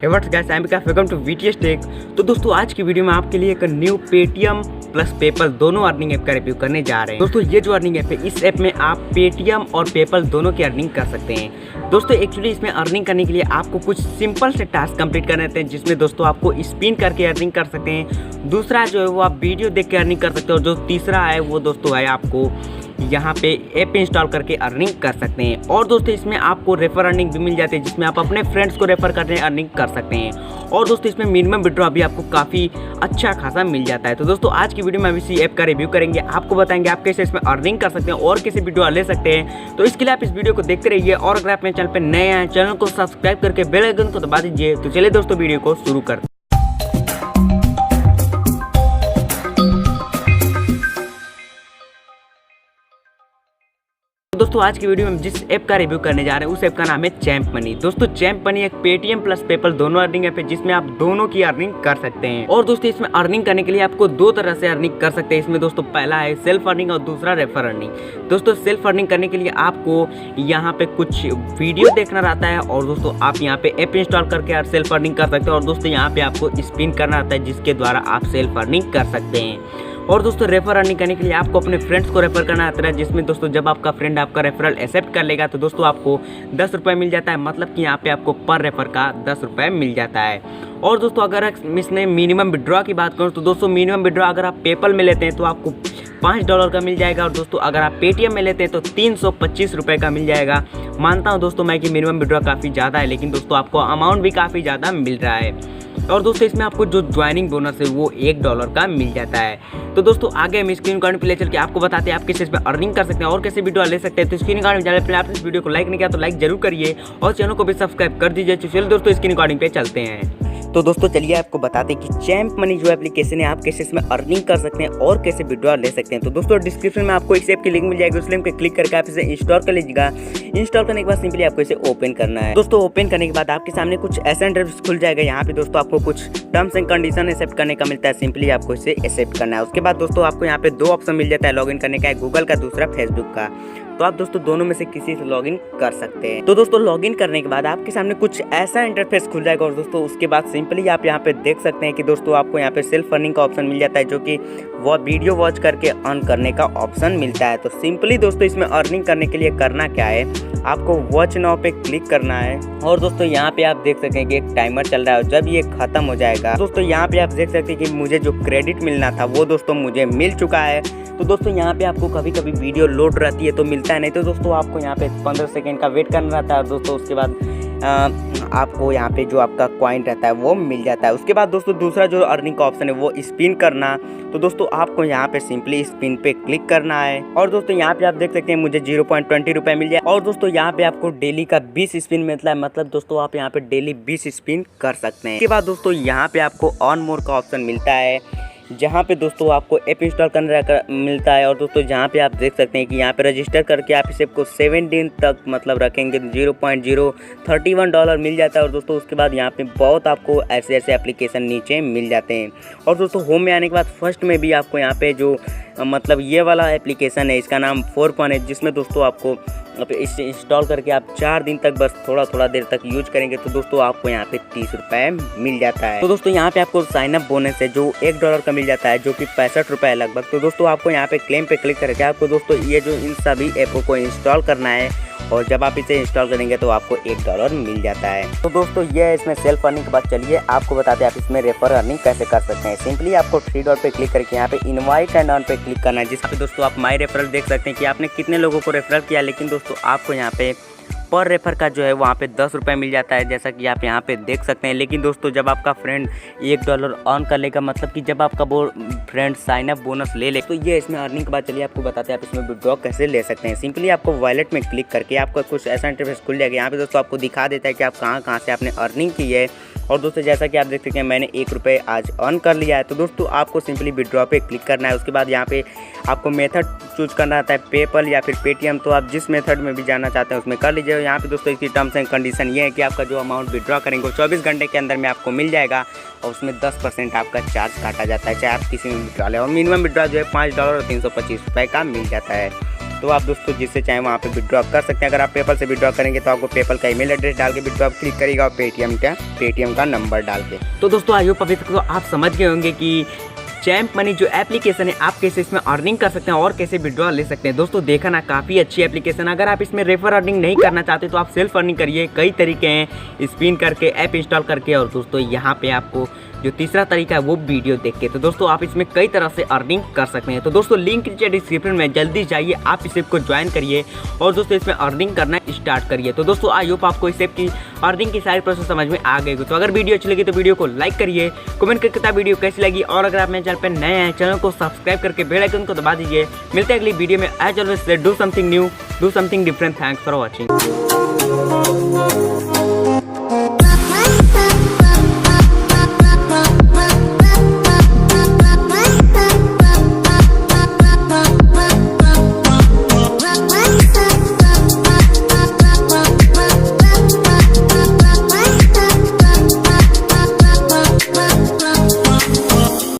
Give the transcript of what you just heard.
Hey what's guys, I am welcome to VTS tech. तो दोस्तों आज की वीडियो में आपके लिए एक न्यू पेटीएम प्लस पेपल दोनों अर्निंग ऐप का रिव्यू करने जा रहे हैं। दोस्तों ये जो अर्निंग ऐप है, इस ऐप में आप पेटीएम और पेपल दोनों की अर्निंग कर सकते हैं। दोस्तों एक्चुअली इसमें अर्निंग करने के लिए आपको कुछ सिंपल से टास्क कंप्लीट करने होते हैं, जिसमें दोस्तों आपको स्पिन करके अर्निंग कर सकते हैं। दूसरा जो है वो आप वीडियो देख के अर्निंग कर सकते हो। जो तीसरा है वो दोस्तों है आपको यहाँ पे ऐप इंस्टॉल करके अर्निंग कर सकते हैं। और दोस्तों इसमें आपको रेफर अर्निंग भी मिल जाती है, जिसमें आप अपने फ्रेंड्स को रेफर करके अर्निंग कर सकते हैं। और दोस्तों इसमें मिनिमम विड्रॉ भी आपको काफ़ी अच्छा खासा मिल जाता है। तो दोस्तों आज की वीडियो में हम इसी ऐप का रिव्यू करेंगे, आपको बताएंगे आप कैसे इसमें अर्निंग कर सकते हैं और कैसे विड्रॉ ले सकते हैं। तो इसके लिए आप इस वीडियो को देखते रहिए, और अगर आप मेरे चैनल पर नए हैं, चैनल को सब्सक्राइब करके बेल आइकन को दबा दीजिए। तो चलिए दोस्तों वीडियो को शुरू करते हैं। दोस्तों आज की वीडियो में जिस ऐप का रिव्यू करने जा रहे हैं उस ऐप का नाम है चैम्प मनी। दोस्तों चैम्प मनी एक पेटीएम प्लस पेपल दोनों अर्निंग ऐप है, जिसमें आप दोनों की अर्निंग कर सकते हैं। और दोस्तों इसमें अर्निंग करने के लिए आपको दो तरह से अर्निंग कर सकते हैं। इसमें दोस्तों पहला है सेल्फ अर्निंग और दूसरा रेफर अर्निंग। दोस्तों सेल्फ अर्निंग करने के लिए आपको यहाँ पे कुछ वीडियो देखना रहता है, और दोस्तों आप यहाँ पे ऐप इंस्टॉल करके सेल्फ अर्निंग कर सकते हैं। और दोस्तों यहाँ पे आपको स्पिन करना रहता है, जिसके द्वारा आप सेल्फ अर्निंग कर सकते हैं। और दोस्तों रेफर अर्निंग करने के लिए आपको अपने फ्रेंड्स को रेफर करना आता है, जिसमें दोस्तों जब आपका फ्रेंड आपका रेफरल एक्सेप्ट कर लेगा तो दोस्तों आपको 10 रुपये मिल जाता है। मतलब कि यहाँ पे आपको पर रेफर का 10 रुपये मिल जाता है। और दोस्तों अगर इसमें मिनिमम विड्रॉ की बात करूँ तो दोस्तों मिनिमम विड्रॉ अगर आप पेपल में लेते हैं तो आपको $5 का मिल जाएगा। और दोस्तों अगर आप पेटीएम में लेते हैं तो 325 रुपये का मिल जाएगा। मानता हूँ दोस्तों मैं कि मिनिमम विड्रॉ काफ़ी ज़्यादा है, लेकिन दोस्तों आपको अमाउंट भी काफ़ी ज़्यादा मिल रहा है। और दोस्तों इसमें आपको जो ज्वाइनिंग बोनस है वो $1 का मिल जाता है। तो दोस्तों आगे हम स्क्रीन रिकॉर्डिंग पे ले चल के आपको बताते हैं आप कैसे इसमें अर्निंग कर सकते हैं और कैसे वीडियो ले सकते हैं। तो स्क्रीन रिकॉर्डिंग चैनल पर आपने इस वीडियो को लाइक नहीं किया तो लाइक जरूर करिए, और चैनल को भी सब्सक्राइब कर दीजिए। चलिए दोस्तों स्क्रीन रिकॉर्डिंग पे चलते हैं। तो दोस्तों चलिए आपको बताते हैं कि चैम्प मनी जो एप्लीकेशन है आप कैसे इसमें अर्निंग कर सकते हैं और कैसे विड्रॉ ले सकते हैं। तो दोस्तों डिस्क्रिप्शन में आपको इस ऐप की लिंक मिल जाएगी, उस लिंक पे क्लिक करके आप इसे इंस्टॉल कर लीजिएगा। इंस्टॉल करने के बाद सिंपली आपको इसे ओपन करना है। दोस्तों ओपन करने के बाद आपके सामने कुछ ऐसा इंटरफेस खुल जाएगा। यहाँ पे दोस्तों आपको कुछ टर्म्स एंड कंडीशन एक्सेप्ट करने का मिलता है, सिंपली आपको इसे एक्सेप्ट करना है। उसके बाद दोस्तों आपको यहाँ पे दो ऑप्शन मिल जाता है लॉगिन करने का, गूगल का, दूसरा फेसबुक का। तो आप दोस्तों दोनों में से किसी से लॉगिन कर सकते हैं। तो दोस्तों लॉगिन करने के बाद आपके सामने कुछ ऐसा इंटरफेस खुल जाएगा, और दोस्तों उसके बाद सिंपली आप यहाँ पे देख सकते हैं कि दोस्तों आपको यहाँ पे सेल्फ अर्निंग का ऑप्शन मिल जाता है, जो कि वो वीडियो वॉच करके अर्न करने का ऑप्शन मिलता है। तो सिंपली दोस्तों इसमें अर्निंग करने के लिए करना क्या है, आपको वॉच नाउ पे क्लिक करना है। और दोस्तों यहाँ पे आप देख सकते हैं कि एक टाइमर चल रहा है, और जब ये खत्म हो जाएगा दोस्तों यहाँ पे आप देख सकते हैं कि मुझे जो क्रेडिट मिलना था वो दोस्तों मुझे मिल चुका है। तो दोस्तों यहाँ पे आपको कभी कभी वीडियो लोड रहती है तो मिलता है, नहीं तो दोस्तों आपको यहाँ पे 15 सेकेंड का वेट करना रहता है। और दोस्तों उसके बाद आपको यहाँ पे जो आपका कॉइन रहता है वो मिल जाता है। उसके बाद दोस्तों दूसरा जो अर्निंग का ऑप्शन है वो स्पिन करना। तो दोस्तों आपको यहाँ पे सिंपली स्पिन पे क्लिक करना है, और दोस्तों यहाँ पे आप देख सकते हैं मुझे 0.20 रुपये मिल जाए। और दोस्तों यहाँ पे आपको डेली का 20 स्पिन मिलता है, मतलब दोस्तों आप यहाँ पे डेली 20 स्पिन कर सकते हैं। इसके बाद दोस्तों यहाँ पे आपको ऑन मोर का ऑप्शन मिलता है, जहाँ पे दोस्तों आपको ऐप इंस्टॉल करने का मिलता है। और दोस्तों जहाँ पे आप देख सकते हैं कि यहाँ पे रजिस्टर करके आप इस ऐप को 7 दिन तक मतलब रखेंगे, $0.031 मिल जाता है। और दोस्तों उसके बाद यहाँ पे बहुत आपको ऐसे ऐसे एप्लीकेशन नीचे मिल जाते हैं। और दोस्तों होम में आने के बाद फर्स्ट में भी आपको यहाँ पे जो मतलब ये वाला एप्लीकेशन है, इसका नाम 4 है, जिसमें दोस्तों आपको इसे इंस्टॉल करके आप 4 दिन तक बस थोड़ा देर तक यूज करेंगे तो दोस्तों आपको यहाँ पे 30 रुपये मिल जाता है। तो दोस्तों यहाँ पे आपको साइन अप बोनस है जो $1 का मिल जाता है, जो कि 65 रुपये है लगभग। तो दोस्तों आपको यहाँ पे क्लेम पे क्लिक करके आपको दोस्तों ये जो इन सभी ऐपों को इंस्टॉल करना है, और जब आप इसे इंस्टॉल करेंगे तो आपको $1 मिल जाता है। तो दोस्तों ये है इसमें सेल्फ अर्निंग के बाद चलिए आपको बताते हैं आप इसमें रेफर अर्निंग कैसे कर सकते हैं। सिंपली आपको 3 डॉट पे क्लिक करके यहाँ पे इनवाइट एंड अर्न पे क्लिक करना है, जिस पे दोस्तों आप माई रेफरल देख सकते हैं कि आपने कितने लोगों को रेफरल किया। लेकिन दोस्तों आपको यहाँ पे पर रेफर का जो है वहाँ पे 10 रुपये मिल जाता है, जैसा कि आप यहाँ पे देख सकते हैं। लेकिन दोस्तों जब आपका फ्रेंड $1 अर्न कर लेगा, मतलब कि जब आपका वो फ्रेंड साइन अप बोनस ले ले, तो ये इसमें अर्निंग के बाद चलिए आपको बताते हैं आप इसमें विड्रॉ कैसे ले सकते हैं। सिंपली आपको वॉलेट में क्लिक करके आपका कुछ ऐसा इंटरफेस खुल जाएगा। यहाँ पे दोस्तों आपको दिखा देता है कि आप कहाँ से आपने अर्निंग की है। और दोस्तों जैसा कि आप देख सकते हैं मैंने $1 आज अर्न कर लिया है। तो दोस्तों आपको सिंपली विड्रॉ पे क्लिक करना है। उसके बाद यहाँ पे आपको मेथड चूज करना रहता है, पेपल या फिर पेटीएम। तो आप जिस मेथड में भी जाना चाहते हैं उसमें कर लीजिए। यहाँ पे दोस्तों इसकी टर्म्स एंड कंडीशन ये है कि आपका जो अमाउंट विड्रॉ करेंगे 24 घंटे के अंदर में आपको मिल जाएगा, और उसमें 10% आपका चार्ज काटा जाता है, चाहे आप किसी में विड्रॉ लें। और मिनिमम विड्रॉ जो है $5 और 325 रुपये का मिल जाता है। तो आप दोस्तों जिससे चाहे वहाँ पे विड्रॉ कर सकते हैं। अगर आप पेपल से विड्रॉ करेंगे तो आपको पेपल का ईमेल एड्रेस डाल के विड्रॉ क्लिक करेगा और पेटीएम का नंबर डाल के। तो दोस्तों आई होप अभी तक तो आप समझ गए होंगे कि चैम्प मनी जो एप्लीकेशन है आप कैसे इसमें अर्निंग कर सकते हैं और कैसे विड्रॉ ले सकते हैं। दोस्तों देखा ना, काफ़ी अच्छी एप्लीकेशन। अगर आप इसमें रेफर अर्निंग नहीं करना चाहते तो आप सेल्फ अर्निंग करिए। कई तरीके हैं, स्पिन करके, ऐप इंस्टॉल करके, और दोस्तों यहाँ पे आपको जो तीसरा तरीका है वो वीडियो देख के। तो दोस्तों आप इसमें कई तरह से अर्निंग कर सकते हैं। तो दोस्तों लिंक नीचे डिस्क्रिप्शन में, जल्दी जाइए आप इस ऐप को ज्वाइन करिए और दोस्तों इसमें अर्निंग करना स्टार्ट करिए। तो दोस्तों आई होप आपको इस ऐप की अर्निंग की सारी प्रोसेस समझ में आ गई। तो अगर वीडियो अच्छी लगी तो वीडियो को लाइक करिए, कमेंट करके बताइए वीडियो कैसी लगी, और अगर आप मेरे चैनल पर नए हैं चैनल को सब्सक्राइब करके बेल आइकन को दबा दीजिए। मिलते हैं अगली वीडियो में। As always do something new, do something different. Thanks for watching.